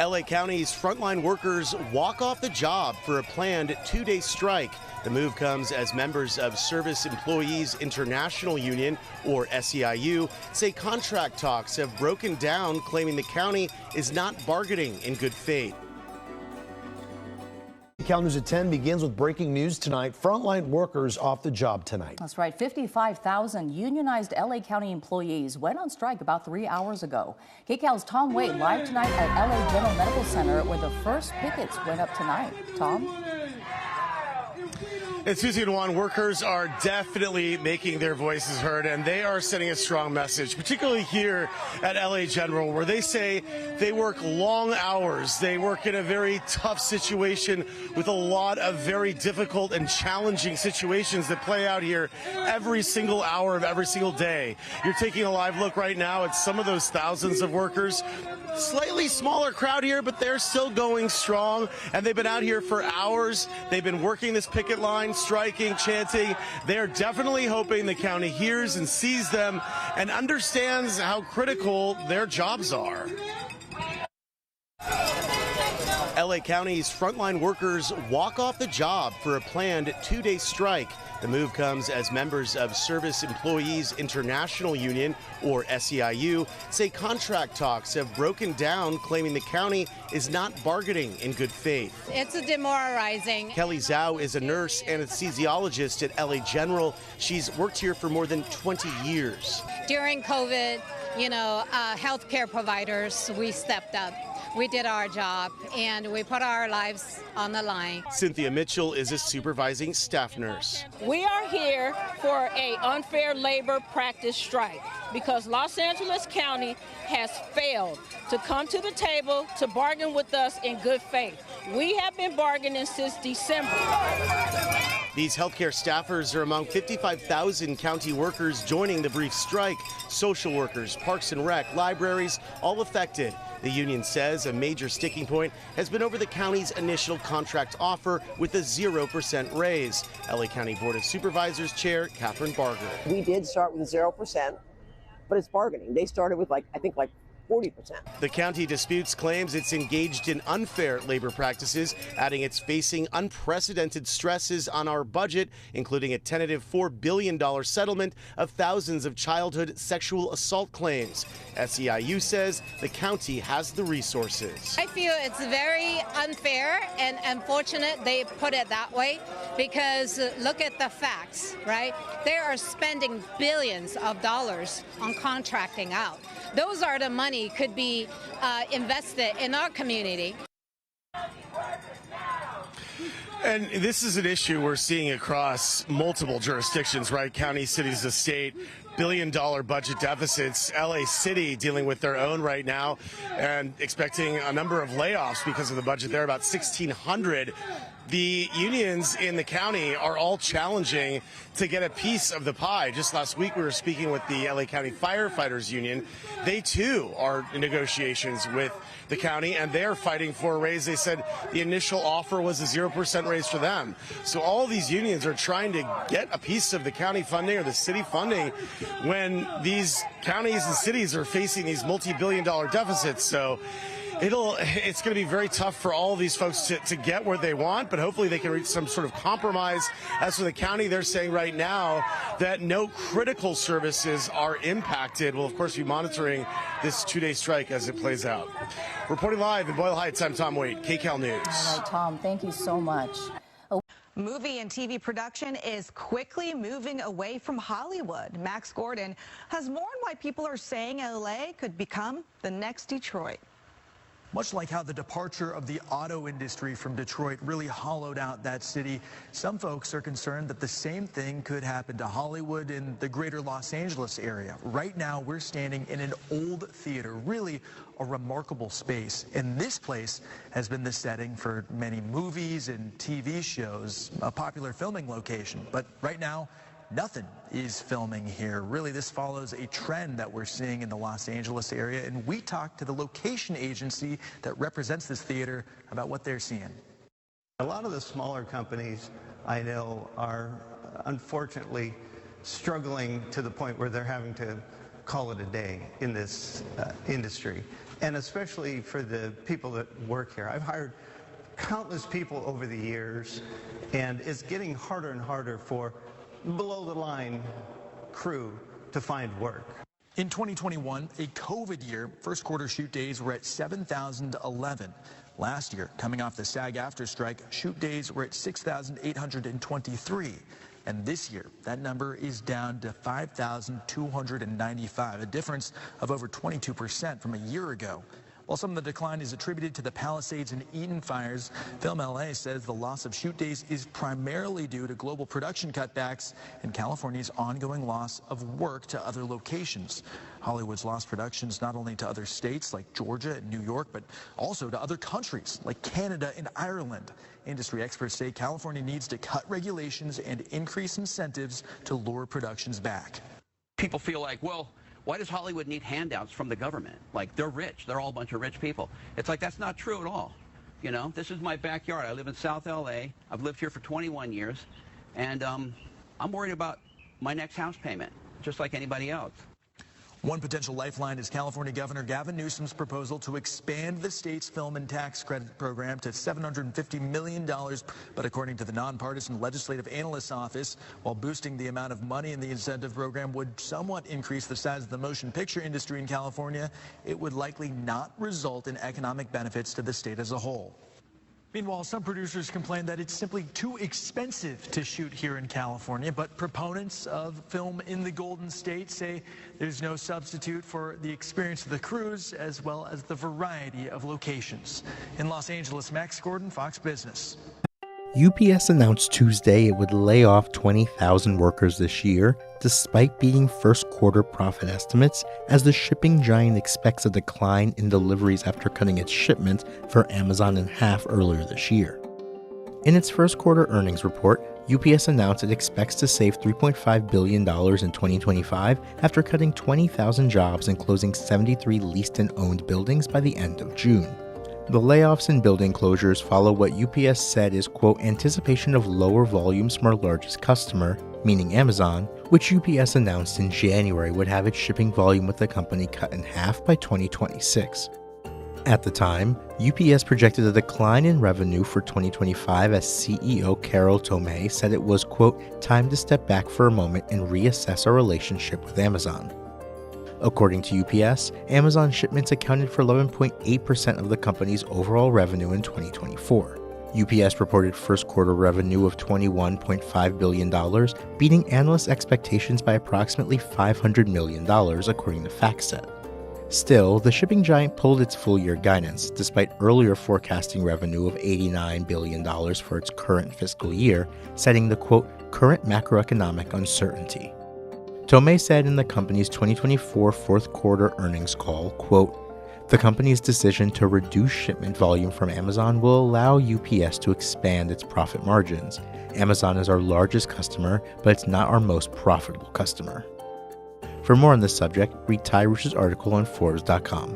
LA County's frontline workers walk off the job for a planned two-day strike. The move comes as members of Service Employees International Union, or SEIU, say contract talks have broken down, claiming the county is not bargaining in good faith. KCAL News at 10 begins with breaking news tonight. Frontline workers off the job tonight. That's right. 55,000 unionized LA County employees went on strike about 3 hours ago. KCAL's Tom Wade live tonight at LA General Medical Center, where the first pickets went up tonight. Tom? And Susie and Juan, workers are definitely making their voices heard, and they are sending a strong message, particularly here at LA General, where they say they work long hours. They work in a very tough situation with a lot of very difficult and challenging situations that play out here every single hour of every single day. You're taking a live look right now at some of those thousands of workers. Slightly smaller crowd here, but they're still going strong, and they've been out here for hours. They've been working this picket line, striking, chanting. They're definitely hoping the county hears and sees them and understands how critical their jobs are. LA County's frontline workers walk off the job for a planned two-day strike. The move comes as members of Service Employees International Union, or SEIU, say contract talks have broken down, claiming the county is not bargaining in good faith. It's demoralizing. Kelly Zhao is a nurse anesthesiologist at LA General. She's worked here for more than 20 years. During COVID, healthcare providers, we stepped up. We did our job, and we put our lives on the line. Cynthia Mitchell is a supervising staff nurse. We are here for an unfair labor practice strike because Los Angeles County has failed to come to the table to bargain with us in good faith. We have been bargaining since December. These healthcare staffers are among 55,000 county workers joining the brief strike. Social workers, parks and rec, libraries, all affected. The union says a major sticking point has been over the county's initial contract offer with a 0% raise. LA County Board of Supervisors Chair Catherine Barger. We did start with 0%, but it's bargaining. They started with I think 40%. The county disputes claims it's engaged in unfair labor practices, adding it's facing unprecedented stresses on our budget, including a tentative $4 billion settlement of thousands of childhood sexual assault claims. SEIU says the county has the resources. I feel it's very unfair and unfortunate they put it that way because look at the facts, right? They are spending billions of dollars on contracting out. Those are the money could be invested in our community. And this is an issue we're seeing across multiple jurisdictions, right? County, cities, the state, billion-dollar budget deficits. LA City dealing with their own right now and expecting a number of layoffs because of the budget there, about 1,600. The unions in the county are all challenging to get a piece of the pie. Just last week, we were speaking with the LA County Firefighters Union. They, too, are in negotiations with the county, and they're fighting for a raise. They said the initial offer was a 0% raise for them. So all these unions are trying to get a piece of the county funding or the city funding when these counties and cities are facing these multi-billion-dollar deficits. So it's going to be very tough for all of these folks to get what they want, but hopefully they can reach some sort of compromise. As for the county, they're saying right now that no critical services are impacted. We'll, of course, be monitoring this two-day strike as it plays out. Reporting live in Boyle Heights, I'm Tom Wade, KCAL News. All right, Tom, thank you so much. Movie and TV production is quickly moving away from Hollywood. Max Gordon has more on why people are saying LA could become the next Detroit. Much like how the departure of the auto industry from Detroit really hollowed out that city, some folks are concerned that the same thing could happen to Hollywood in the greater Los Angeles area. Right now, we're standing in an old theater, really a remarkable space. And this place has been the setting for many movies and TV shows, a popular filming location. But right now, nothing is filming here. Really, this follows a trend that we're seeing in the Los Angeles area, and we talked to the location agency that represents this theater about what they're seeing. A lot of the smaller companies I know are unfortunately struggling to the point where they're having to call it a day in this industry. and especially for the people that work here. I've hired countless people over the years, and it's getting harder and harder for below-the-line crew to find work. In 2021, a COVID year, first quarter shoot days were at 7,011. Last year, coming off the SAG-AFTRA strike, shoot days were at 6,823. And this year, that number is down to 5,295, a difference of over 22% from a year ago. While some of the decline is attributed to the Palisades and Eden fires, Film LA says the loss of shoot days is primarily due to global production cutbacks and California's ongoing loss of work to other locations. Hollywood's lost productions not only to other states like Georgia and New York, but also to other countries like Canada and Ireland. Industry experts say California needs to cut regulations and increase incentives to lure productions back. People feel like, well, why does Hollywood need handouts from the government? Like, they're rich. They're all a bunch of rich people. It's like, that's not true at all. You know, this is my backyard. I live in South LA. I've lived here for 21 years. And I'm worried about my next house payment, just like anybody else. One potential lifeline is California Governor Gavin Newsom's proposal to expand the state's film and tax credit program to $750 million. But according to the nonpartisan Legislative Analyst's Office, while boosting the amount of money in the incentive program would somewhat increase the size of the motion picture industry in California, it would likely not result in economic benefits to the state as a whole. Meanwhile, some producers complain that it's simply too expensive to shoot here in California, but proponents of film in the Golden State say there's no substitute for the experience of the crews as well as the variety of locations. In Los Angeles, Max Gordon, Fox Business. UPS announced Tuesday it would lay off 20,000 workers this year, despite beating first quarter profit estimates, as the shipping giant expects a decline in deliveries after cutting its shipment for Amazon in half earlier this year. In its first quarter earnings report, UPS announced it expects to save $3.5 billion in 2025 after cutting 20,000 jobs and closing 73 leased and owned buildings by the end of June. The layoffs and building closures follow what UPS said is, quote, anticipation of lower volumes from our largest customer, meaning Amazon, which UPS announced in January would have its shipping volume with the company cut in half by 2026. At the time, UPS projected a decline in revenue for 2025 as CEO Carol Tomé said it was, quote, time to step back for a moment and reassess our relationship with Amazon. According to UPS, Amazon shipments accounted for 11.8% of the company's overall revenue in 2024. UPS reported first quarter revenue of $21.5 billion, beating analyst expectations by approximately $500 million, according to FactSet. Still, the shipping giant pulled its full-year guidance, despite earlier forecasting revenue of $89 billion for its current fiscal year, citing the, quote, current macroeconomic uncertainty. Tomé said in the company's 2024 fourth quarter earnings call, quote, the company's decision to reduce shipment volume from Amazon will allow UPS to expand its profit margins. Amazon is our largest customer, but it's not our most profitable customer. For more on this subject, read Ty Rush's article on Forbes.com.